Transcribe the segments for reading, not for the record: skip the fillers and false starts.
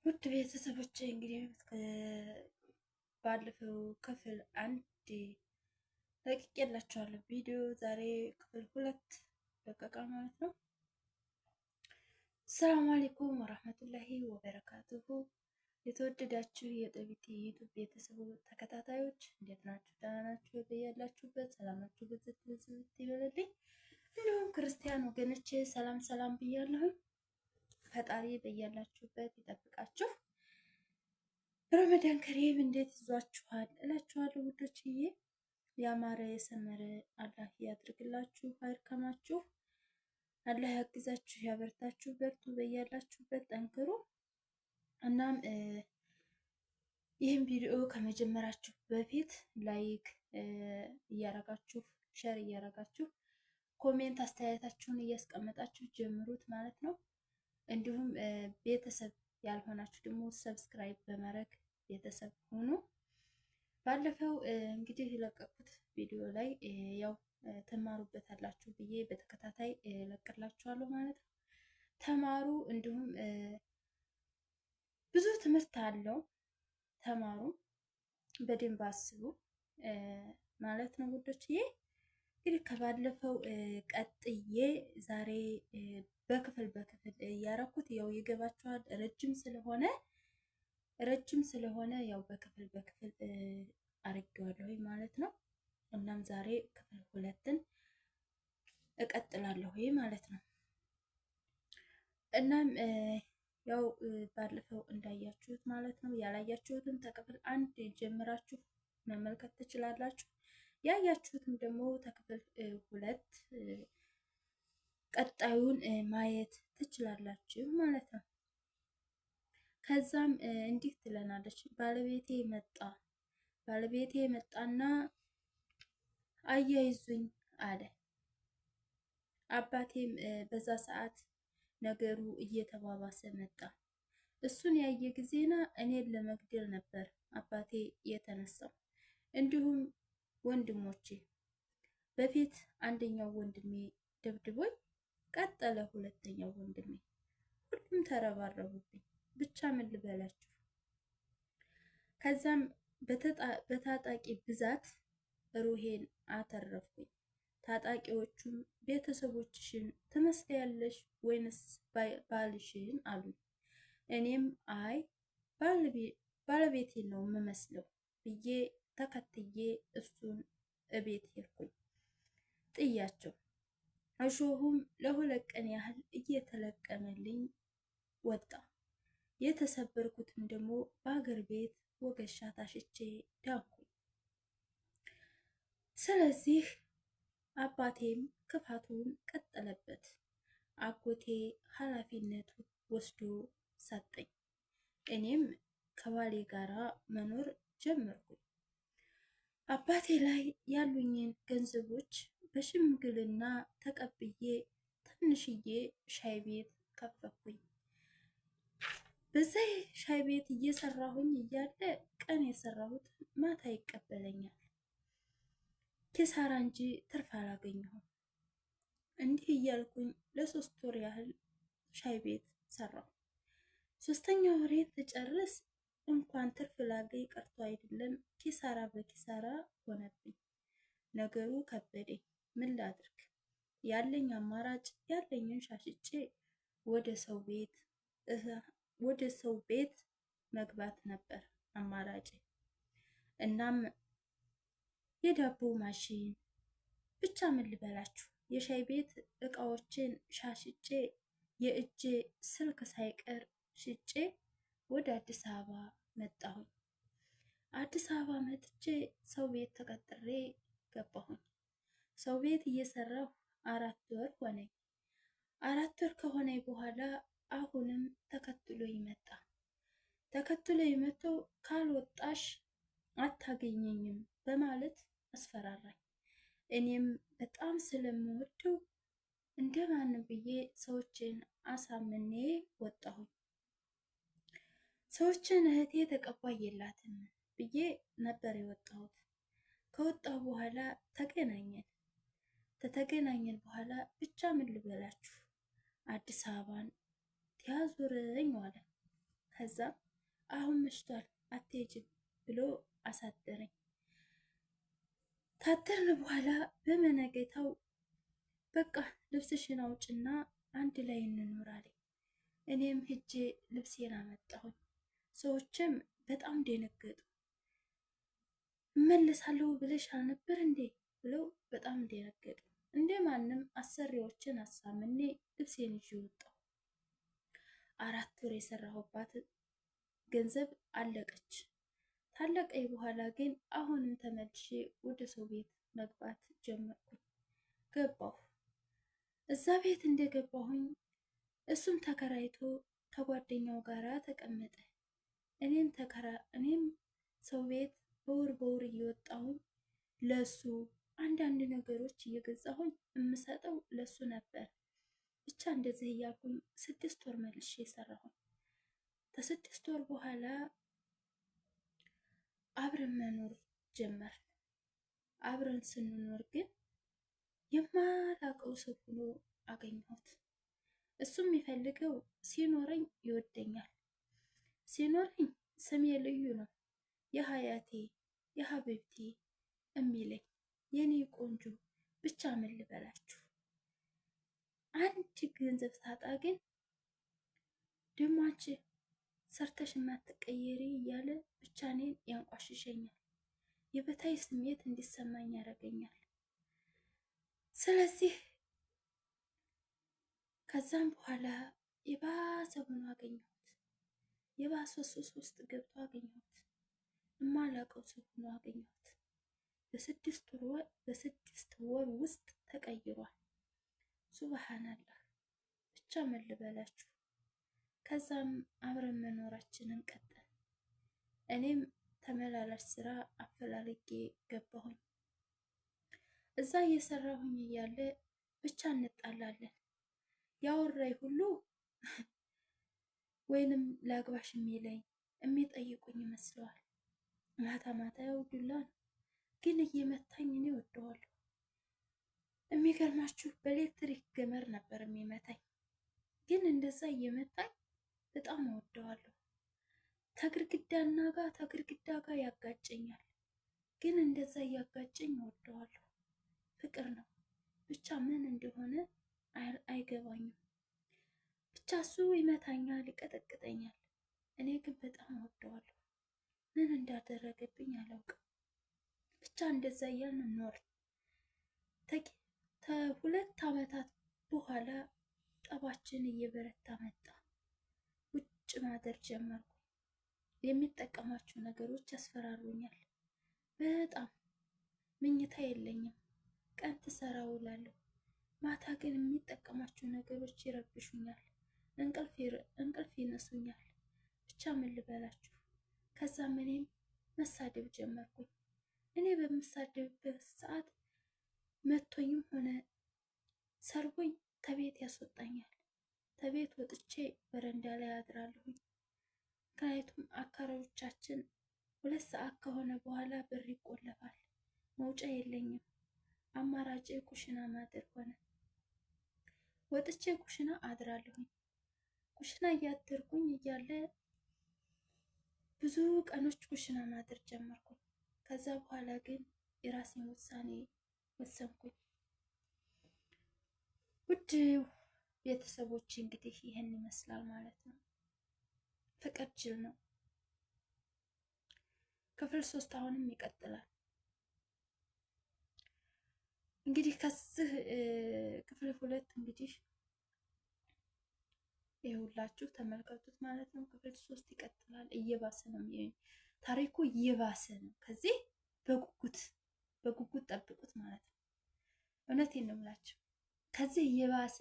ውድ ቤተሰቦች እንግዲህ ባለፈው ክፍል አንድ ለቅቄላችኋለሁ ቪዲዮ። ዛሬ ክፍል ሁለት ለቀቃ ማለት ነው። ሰላም አለይኩም ወራህመቱላሂ ወበረካቱሁ። የተወደዳችሁ የጠቢት ዩቲዩብ ቤተሰብ ተከታታዮች እንዴት ናችሁ? ደህና ናችሁ? በያላችሁበት ሰላማችሁ ብዝት ብዝት ይበልልኝ። እንዲሁም ክርስቲያን ወገኖቼ ሰላም ሰላም ብያለሁ። ፈጣሪ በያላችሁበት ይጠብቃችሁ። ረመዳን ከሪም እንዴት ይዟችኋል እላችኋለሁ ውዶችዬ። ያማረ የሰመረ አላህ ያድርግላችሁ፣ አይርከማችሁ፣ አላህ ያግዛችሁ፣ ያበርታችሁ፣ በርቱ፣ በያላችሁበት ጠንክሩ። እናም ይህን ቪዲዮ ከመጀመራችሁ በፊት ላይክ እያረጋችሁ ሸር እያረጋችሁ ኮሜንት አስተያየታችሁን እያስቀመጣችሁ ጀምሩት ማለት ነው። እንዲሁም ቤተሰብ ያልሆናችሁ ደግሞ ሰብስክራይብ በማድረግ ቤተሰብ ሁኑ። ባለፈው እንግዲህ የለቀቁት ቪዲዮ ላይ ያው ትማሩበታላችሁ ብዬ በተከታታይ ለቅላችኋለሁ ማለት ነው። ተማሩ፣ እንዲሁም ብዙ ትምህርት አለው። ተማሩ፣ በደንብ አስቡ ማለት ነው ውዶችዬ። እንግዲህ ከባለፈው ቀጥዬ ዛሬ በክፍል እያረኩት ያው ይገባችኋል። ረጅም ስለሆነ ያው በክፍል አርጌዋለሁ ማለት ነው። እናም ዛሬ ክፍል ሁለትን እቀጥላለሁ ማለት ነው። እናም ያው ባለፈው እንዳያችሁት ማለት ነው። ያላያችሁትም ተክፍል አንድ ጀምራችሁ መመልከት ትችላላችሁ። ያያችሁትም ደግሞ ተክፍል ሁለት ቀጣዩን ማየት ትችላላችሁ ማለት ነው። ከዛም እንዲህ ትለናለች። ባለቤቴ መጣና አያይዙኝ አለ። አባቴም በዛ ሰዓት ነገሩ እየተባባሰ መጣ። እሱን ያየ ጊዜና እኔን ለመግደል ነበር አባቴ የተነሳው። እንዲሁም ወንድሞቼ በፊት አንደኛው ወንድሜ ደብድቦኝ ቀጠለ፣ ሁለተኛው ወንድሜ፣ ሁሉም ተረባረቡብኝ። ብቻ ምን ልበላችሁ። ከዛም በታጣቂ ብዛት ሩሄን አተረፍኩኝ። ታጣቂዎቹም ቤተሰቦችሽን ትመስያለሽ ወይንስ ባልሽን አሉኝ። እኔም አይ ባለቤቴን ነው የምመስለው ብዬ ተከትዬ እሱን እቤት ሄድኩኝ ጥያቸው። እሾሁም ለሁለት ቀን ያህል እየተለቀመልኝ ወጣ። የተሰበርኩትም ደግሞ በአገር ቤት ወገሻ ታሽቼ ዳንኩኝ። ስለዚህ አባቴም ክፋቱን ቀጠለበት። አጎቴ ኃላፊነቱ ወስዶ ሰጠኝ። እኔም ከባሌ ጋራ መኖር ጀመርኩኝ። አባቴ ላይ ያሉኝን ገንዘቦች በሽምግልና ተቀብዬ ትንሽዬ ሻይ ቤት ከፈኩኝ። በዚህ ሻይ ቤት እየሰራሁኝ እያለ ቀን የሰራሁት ማታ ይቀበለኛል። ኪሳራ እንጂ ትርፍ አላገኘሁም። እንዲህ እያልኩኝ ለ3 ወር ያህል ሻይ ቤት ሰራሁ። 3ኛ ወሬ ትጨርስ እንኳን ትርፍ ላገኝ ቀርቶ አይደለም ኪሳራ በኪሳራ ሆነብኝ። ነገሩ ከበደኝ። ምን ላድርግ? ያለኝ አማራጭ ያለኝን ሻሽጬ ወደ ሰው ቤት መግባት ነበር አማራጭ። እናም የዳቦ ማሽን ብቻ ምን ልበላችሁ፣ የሻይ ቤት እቃዎችን ሻሽጬ የእጄ ስልክ ሳይቀር ሽጬ ወደ አዲስ አበባ መጣሁኝ። አዲስ አበባ መጥቼ ሰው ቤት ተቀጥሬ ገባሁኝ። ሰው ቤት እየሰራሁ 4 ወር ሆነኝ። 4 ወር ከሆነኝ በኋላ አሁንም ተከትሎ ይመጣ። ተከትሎ ይመጣው ካልወጣሽ አታገኘኝም በማለት አስፈራራኝ። እኔም በጣም ስለምወደው እንደማን ብዬ ሰዎችን አሳምኔ ወጣሁኝ። ሰዎችን እህቴ ተቀባይ የላትም ብዬ ነበር የወጣሁት። ከወጣሁ በኋላ ተገናኘን። ከተገናኘን በኋላ ብቻ ምን ልበላችሁ አዲስ አበባን ያዙረኝ ዋለ። ከዛም አሁን መሽቷል አትሄጂም ብሎ አሳደረኝ። ታደርን በኋላ በመነገታው በቃ ልብስሽን አውጭና አንድ ላይ እንኖር አለኝ። እኔም ሂጄ ልብሴን አመጣሁኝ። ሰዎችም በጣም ደነገጡ። እመለሳለሁ ብለሽ አልነበር እንዴ ብለው በጣም ደነገጡ። እንደ ማንም አሰሪዎችን አሳምኔ ልብሴን ይዤ ወጣሁ። 4 ወር የሰራሁባት ገንዘብ አለቀች። ታለቀኝ በኋላ ግን አሁንም ተመልሼ ወደ ሰው ቤት መግባት ጀመርኩኝ። ገባሁ። እዛ ቤት እንደገባሁኝ እሱም ተከራይቶ ከጓደኛው ጋር ተቀመጠ። እኔም ሰው ቤት በወር እየወጣሁኝ ለሱ አንዳንድ ነገሮች እየገዛሁኝ የምሰጠው ለሱ ነበር። ብቻ እንደዚህ እያልኩኝ 6 ወር መልሼ ሰራሁኝ። ከ6 ወር በኋላ አብረን መኖር ጀመርን። አብረን ስንኖር ግን የማላውቀው ሰው ሆኖ አገኘሁት። እሱም የሚፈልገው ሲኖረኝ ይወደኛል፣ ሲኖረኝ ስሜ ልዩ ነው፣ የሀያቴ የሀቢብቴ የሚለኝ የኔ ቆንጆ። ብቻ ምን ልበላችሁ፣ አንድ ገንዘብ ሳጣ ግን ደሞ አንቺ ሰርተሽ የማትቀየሪ እያለ ብቻ እኔን ያንቋሽሸኛል፣ የበታይ ስሜት እንዲሰማኝ ያደርገኛል። ስለዚህ ከዛም በኋላ የባሰ ሆኖ አገኘሁት። የባሰ ሱስ ውስጥ ገብቶ አገኘሁት። የማላውቀው ሰው ሆኖ አገኘሁት። በስድስት ወር ውስጥ ተቀይሯል። ሱብሃናላህ። ብቻ ምን ልበላችሁ። ከዛም አብረን መኖራችንን ቀጠል። እኔም ተመላላሽ ስራ አፈላልጌ ገባሁኝ። እዛ እየሰራሁኝ እያለ ብቻ እንጣላለን። ያወራኝ ሁሉ ወይንም ላግባሽ የሚለኝ የሚጠይቁኝ ይመስለዋል። ማታ ማታ ያው ዱላ ነው፣ ግን እየመታኝ እኔ ወደዋለሁ። የሚገርማችሁ በኤሌክትሪክ ገመድ ነበር የሚመታኝ፣ ግን እንደዛ እየመታኝ በጣም እወደዋለሁ። ተግርግዳ ጋር ያጋጨኛል፣ ግን እንደዛ እያጋጨኝ እወደዋለሁ። ፍቅር ነው ብቻ ምን እንደሆነ አይገባኝም። ብቻ እሱ ይመታኛል፣ ይቀጠቅጠኛል፣ እኔ ግን በጣም እወደዋለሁ። ምን እንዳደረገብኝ አላውቅም። ብቻ እንደዛ እያልን ኖር። ከ2 ዓመታት በኋላ ጠባችን እየበረታ መጣ። ውጭ ማደር ጀመርኩ። የሚጠቀማቸው ነገሮች ያስፈራሩኛል በጣም። ምኝታ የለኝም። ቀን ትሰራ ውላለሁ፣ ማታ ግን የሚጠቀማቸው ነገሮች ይረብሹኛል፣ እንቅልፍ ይነሱኛል። ብቻ ምን ልበላችሁ። ከዛም እኔም መሳደብ ጀመርኩኝ። እኔ በምሳደብበት ሰዓት መቶኝም ሆነ ሰርቦኝ ከቤት ያስወጣኛል። ከቤት ወጥቼ በረንዳ ላይ አድራለሁኝ። ምክንያቱም አካባቢዎቻችን 2 ሰዓት ከሆነ በኋላ በር ይቆለፋል። መውጫ የለኝም። አማራጭ ኩሽና ማደር ሆነ። ወጥቼ ኩሽና አድራለሁኝ። ኩሽና እያደርኩኝ እያለ ብዙ ቀኖች ኩሽና ማደር ጀመርኩኝ። ከዛ በኋላ ግን የራሴን ውሳኔ ወሰንኩኝ። ውድ ቤተሰቦች እንግዲህ ይህን ይመስላል ማለት ነው። ፍቅር ጅል ነው። ክፍል 3 አሁንም ይቀጥላል። እንግዲህ ከዚህ ክፍል 2 እንግዲህ ይኸውላችሁ ተመልከቱት ማለት ነው። ክፍል 3 ይቀጥላል። እየባሰ ነው ታሪኩ፣ እየባሰ ነው። ከዚህ በጉጉት ጠብቁት ማለት ነው። እውነቴን ነው የምላችሁ። ከዚህ እየባሰ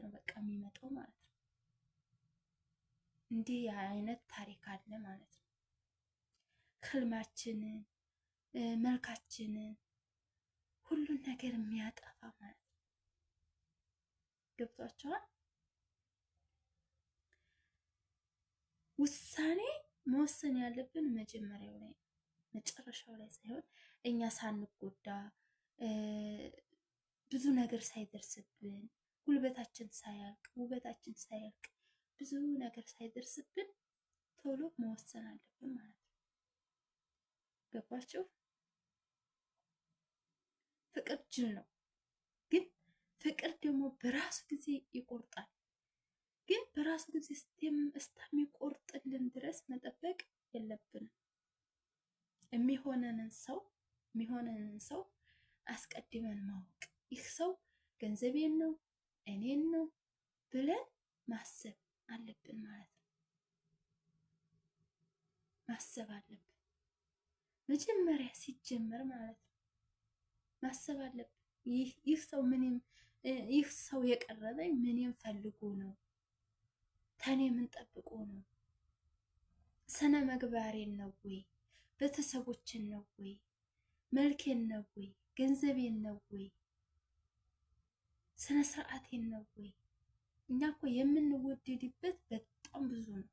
ነው በቃ የሚመጣው ማለት ነው። እንዲህ አይነት ታሪክ አለ ማለት ነው። ህልማችንን፣ መልካችንን፣ ሁሉን ነገር የሚያጠፋ ማለት ነው። ገብቷችኋል? ውሳኔ መወሰን ያለብን መጀመሪያው ላይ መጨረሻው ላይ ሳይሆን እኛ ሳንጎዳ ብዙ ነገር ሳይደርስብን ጉልበታችን ሳያልቅ ውበታችን ሳያልቅ ብዙ ነገር ሳይደርስብን ቶሎ መወሰን አለብን ማለት ነው። ገባችሁ? ፍቅር ጅል ነው፣ ግን ፍቅር ደግሞ በራሱ ጊዜ ይቆርጣል። ግን በራሱ ጊዜ እስከሚቆርጥልን ድረስ መጠበቅ የለብንም። የሚሆነንን ሰው አስቀድመን ማወቅ፣ ይህ ሰው ገንዘቤን ነው እኔን ነው ብለን ማሰብ አለብን ማለት ነው። ማሰብ አለብን መጀመሪያ ሲጀመር ማለት ነው። ማሰብ አለብን። ይህ ሰው የቀረበኝ ምንም ፈልጎ ነው? ተኔ ምን ጠብቆ ነው? ስነ ምግባሬን ነው ወይ? ቤተሰቦችን ነው ወይ? መልኬን ነው ወይ? ገንዘቤን ነው ወይ? ስነ ስርዓቴን ነው ወይ? እኛ እኮ የምንወደድበት በጣም ብዙ ነው።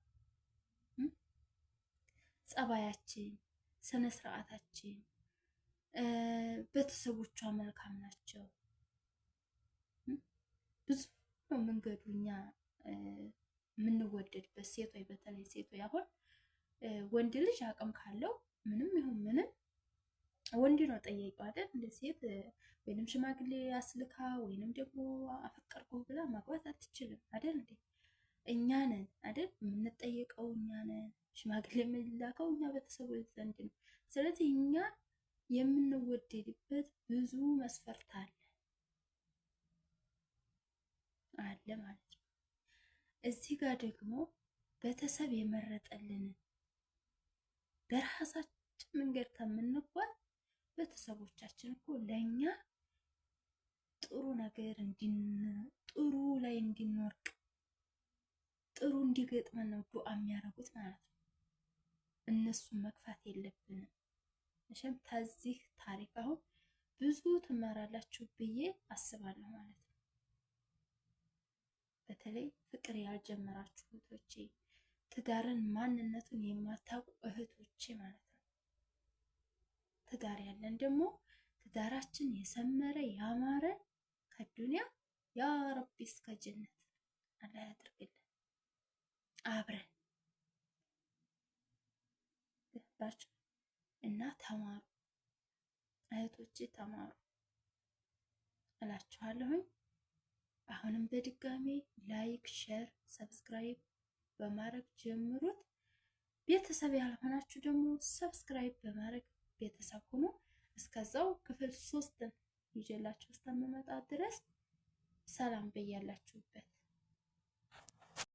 ጸባያችን፣ ስነ ስርዓታችን፣ ቤተሰቦቿ መልካም ናቸው። ብዙ ነው መንገዱ እኛ የምንወደድበት። ሴቶች በተለይ ሴቶች አሁን ወንድ ልጅ አቅም ካለው ምንም ይሁን ምንም ወንድ ነው ጠያቂው አይደል? እንደ ሴት ወይንም ሽማግሌ አስልካ ወይንም ደግሞ አፈቀርኩ ብላ ማግባት አትችልም አይደል እንዴ? እኛ ነን አይደል የምንጠየቀው፣ እኛ ነን ሽማግሌ የምንላከው እኛ ቤተሰቦች ዘንድ ነው። ስለዚህ እኛ የምንወደድበት ብዙ መስፈርት አለ ማለት ነው። እዚህ ጋር ደግሞ ቤተሰብ የመረጠልን በራሳችን መንገድ ከምንጓዝ ቤተሰቦቻችን እኮ ለእኛ ጥሩ ነገር ጥሩ ላይ እንድንወርቅ ጥሩ እንዲገጥመን ነው ዱዓ የሚያደርጉት ማለት ነው። እነሱን መግፋት የለብንም። መቼም ከዚህ ታሪክ አሁን ብዙ ትማራላችሁ ብዬ አስባለሁ ማለት ነው። በተለይ ፍቅር ያልጀመራችሁ እህቶቼ፣ ትዳርን ማንነቱን የማታውቁ እህቶቼ ማለት ነው። ትዳር ያለን ደግሞ ትዳራችን የሰመረ ያማረ ከዱንያ ያ ረቢ እስከ ጀነት አላህ ያድርግልን። አብረን ገባችሁ እና ተማሩ እህቶቼ፣ ተማሩ እላችኋለሁኝ። አሁንም በድጋሚ ላይክ፣ ሼር፣ ሰብስክራይብ በማድረግ ጀምሩት። ቤተሰብ ያልሆናችሁ ደግሞ ሰብስክራይብ በማድረግ ቤተሰብ ሁኑ። እስከዛው ክፍል 3ን ይዤላችሁ እስከምመጣ ድረስ ሰላም በያላችሁበት።